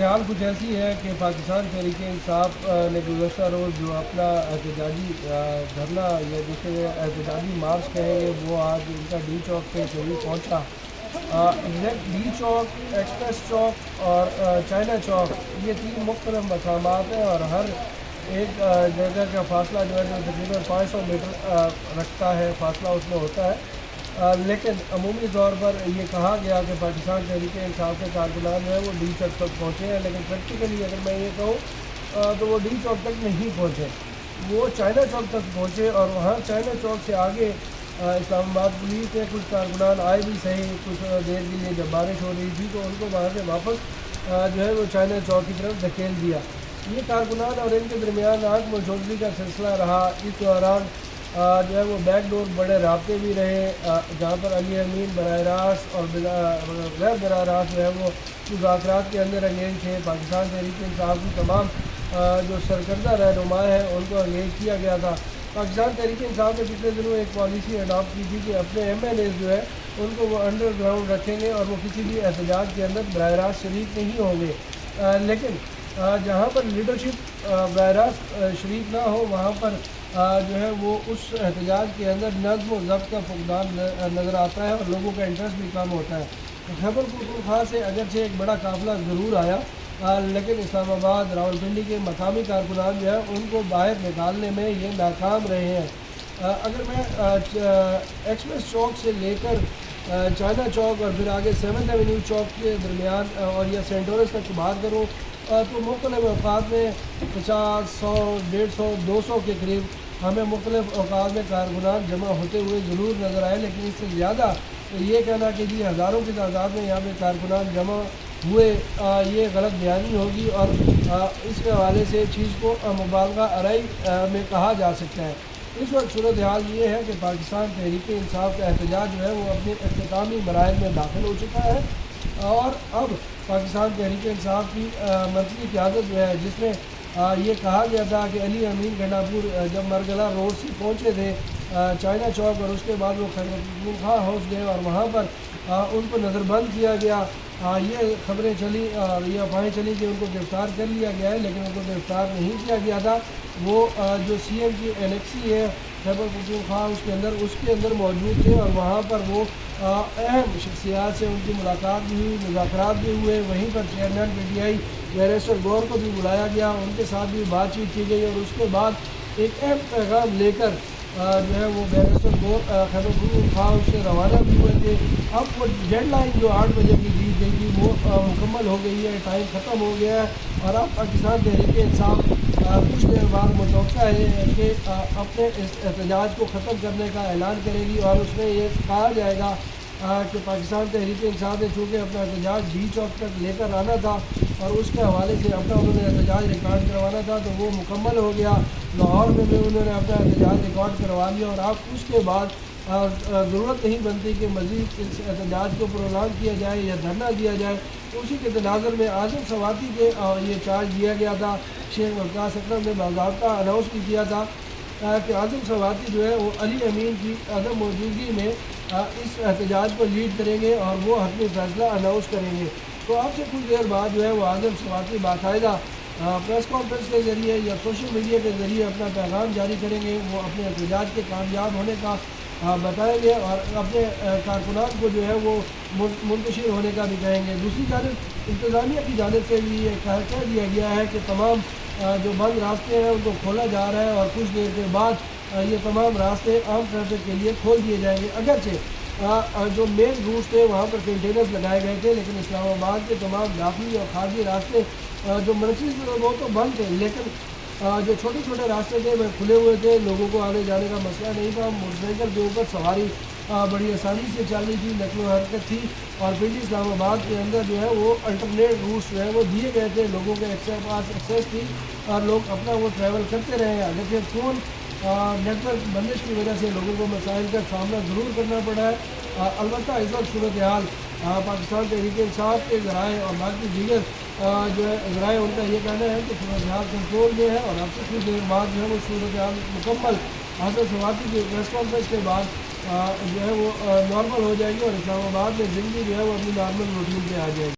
حال کچھ ایسی ہے کہ پاکستان تحریک انصاف نے گزشتہ روز جو اپنا احتجاجی دھرنا یا جسے احتجاجی مارچ کہیں گے وہ آج ان کا ڈی چوک پہ قریب پہنچا۔ ایگزیکٹ ڈی چوک، ایکسپریس چوک اور چائنا چوک، یہ تین مختلف مقامات ہیں اور ہر ایک جگہ کا فاصلہ جو ہے تقریباً 500 میٹر رکھتا ہے، فاصلہ اس میں ہوتا ہے۔ لیکن عمومی طور پر یہ کہا گیا کہ پاکستان تحریک انصاف کے کارکنان جو ہے وہ ڈی چوک تک پہنچے ہیں، لیکن پریکٹیکلی اگر میں یہ کہوں تو وہ ڈی چوک تک نہیں پہنچے، وہ چائنا چوک تک پہنچے اور وہاں چائنا چوک سے آگے اسلام آباد پولیس کے کچھ کارکنان آئے بھی صحیح کچھ دیر کے لیے، جب بارش ہو رہی تھی تو ان کو وہاں سے واپس جو ہے وہ چائنا چوک کی طرف دھکیل دیا۔ یہ کارکنان اور ان کے درمیان آنکھ مچولتی کا سلسلہ رہا۔ اس دوران جو ہے وہ بیک ڈور بڑے رابطے بھی رہے، جہاں پر علی امین براہ راست اور غیر براہ راست جو ہے وہ مذاکرات کے اندر انگیج تھے۔ پاکستان تحریک انصاف کی تمام جو سرکردہ رہنما ہیں ان کو انگیج کیا گیا تھا۔ پاکستان تحریک انصاف نے پچھلے دنوں ایک پالیسی اڈاپٹ کی تھی کہ اپنے ایم ایل اے جو ہے ان کو وہ انڈر گراؤنڈ رکھیں گے اور وہ کسی بھی احتجاج کے اندر براہ راست شریک نہیں ہوں گے، لیکن جہاں پر لیڈرشپ براہ راست شریک نہ ہو وہاں پر جو ہے وہ اس احتجاج کے اندر نظم و ضبط کا فقدان نظر آتا ہے اور لوگوں کا انٹرسٹ بھی کم ہوتا ہے۔ خیبر پختونخوا سے اگرچہ ایک بڑا قافلہ ضرور آیا، لیکن اسلام آباد، راولپنڈی کے مقامی کارکنان جو ہے ان کو باہر نکالنے میں یہ ناکام رہے ہیں۔ اگر میں ایکسپریس چوک سے لے کر چائنا چوک اور پھر آگے 7th ایونیو چوک کے درمیان اور یا سینٹورس تک بات کروں تو مختلف اوقات میں 50، 100، 150، 200 کے قریب ہمیں مختلف اوقات میں کارکنان جمع ہوتے ہوئے ضرور نظر آئے، لیکن اس سے زیادہ یہ کہنا کہ جی ہزاروں کی تعداد میں یہاں پہ کارکنان جمع ہوئے یہ غلط بیانی ہوگی اور اس کے حوالے سے چیز کو مبالغہ آرائی میں کہا جا سکتا ہے۔ اس وقت صورتحال یہ ہے کہ پاکستان تحریک انصاف کا احتجاج جو ہے وہ اپنے اختتامی مراحل میں داخل ہو چکا ہے اور اب پاکستان تحریک انصاف کی مرکزی قیادت جو ہے، جس میں یہ کہا گیا تھا کہ علی امین گنڈاپور جب مرگلہ روڈ سے پہنچے تھے چائنا چوک اور اس کے بعد وہ خیبر پختونخوا ہاؤس گئے اور وہاں پر ان کو نظر بند کیا گیا، یہ خبریں چلی اور یہ افواہیں چلی کہ ان کو گرفتار کر لیا گیا ہے، لیکن ان کو گرفتار نہیں کیا گیا تھا۔ وہ جو سی ایم کی انیکسی ہے خیبر پختونخوا اس کے اندر موجود تھے اور وہاں پر وہ اہم شخصیات سے ان کی ملاقات بھی ہوئی، مذاکرات بھی ہوئے۔ وہیں پر chairman P T I barrister Gohar کو بھی بلایا گیا، ان کے ساتھ بھی بات چیت کی گئی اور اس کے بعد ایک اہم پیغام لے کر جو ہے وہ بیرسٹر گور خیبر پختونخوا سے روانہ بھی ہوئے تھے۔ اب وہ ڈیڈ لائن جو 8 بجے کی دی گئی تھی وہ مکمل ہو گئی ہے، ٹائم ختم ہو گیا ہے اور اب پاکستان تحریک انصاف کچھ دیر بعد متوقع ہے کہ اپنے اس احتجاج کو ختم کرنے کا اعلان کرے گی اور اس میں یہ کہا جائے گا کہ پاکستان تحریک انصاف نے چونکہ اپنا احتجاج ڈی چوک تک لے کر آنا تھا اور اس کے حوالے سے اپنا انہوں نے احتجاج ریکارڈ کروانا تھا تو وہ مکمل ہو گیا۔ لاہور میں بھی انہوں نے اپنا احتجاج ریکارڈ کروا لیا اور اب اس کے بعد ضرورت نہیں بنتی کہ مزید اس احتجاج کو پرولونگ کیا جائے یا دھرنا دیا جائے۔ اسی کے تناظر میں اعظم سواتی کے یہ چارج دیا گیا تھا، شیخ وقاص اکرم نے باضابطہ اناؤنس بھی کیا تھا کہ اعظم سواتی جو ہے وہ علی امین کی عدم موجودگی میں اس احتجاج کو لیڈ کریں گے اور وہ حتمی فیصلہ اناؤنس کریں گے۔ تو آپ سے کچھ دیر بعد جو ہے وہ اعظم سواتی باقاعدہ پریس کانفرنس کے ذریعے یا سوشل میڈیا کے ذریعے اپنا پیغام جاری کریں گے، وہ اپنے احتجاج کے کامیاب ہونے کا بتائیں گے اور اپنے کارکنان کو جو ہے وہ منتشر ہونے کا بھی کہیں گے۔ دوسری جانب انتظامیہ کی جانب سے بھی یہ کہہ دیا گیا ہے کہ تمام جو بند راستے ہیں ان کو کھولا جا رہا ہے اور کچھ دیر کے بعد یہ تمام راستے عام ٹریفک کے لیے کھول دیے جائیں گے۔ اگرچہ جو مین روٹس تھے وہاں پر کنٹینرز لگائے گئے تھے، لیکن اسلام آباد کے تمام داخلی اور خارجی راستے جو مرکزی وہ تو بند تھے، لیکن جو چھوٹے چھوٹے راستے تھے وہ کھلے ہوئے تھے، لوگوں کو آنے جانے کا مسئلہ نہیں تھا۔ موٹر سائیکل کے اوپر سواری بڑی آسانی سے چل رہی تھی، نقل و حرکت تھی اور پنڈی اسلام آباد کے اندر جو ہے وہ الٹرنیٹ روٹس جو ہے وہ دیے گئے تھے، لوگوں کے پاس ایکسیس تھی اور لوگ اپنا وہ ٹریول کرتے رہے۔ اگرچہ فون نیٹ ورک بندش کی وجہ سے لوگوں کو مسائل کا سامنا ضرور کرنا پڑا ہے۔ البتہ اس وقت صورتحال پاکستان تحریک انصاف کے ذرائع اور باقی دیگر جو ہے ذرائع ان کا یہ کہنا ہے کہ صورتحال کنٹرول میں ہے اور اب سے کچھ دیر بعد جو ہے وہ صورتحال مکمل اعظم سواتی کی پریس کانفرنس کے بعد جو ہے وہ نارمل ہو جائے گی اور اسلام آباد میں زندگی جو ہے وہ اپنی نارمل روٹین پہ آ جائے گی۔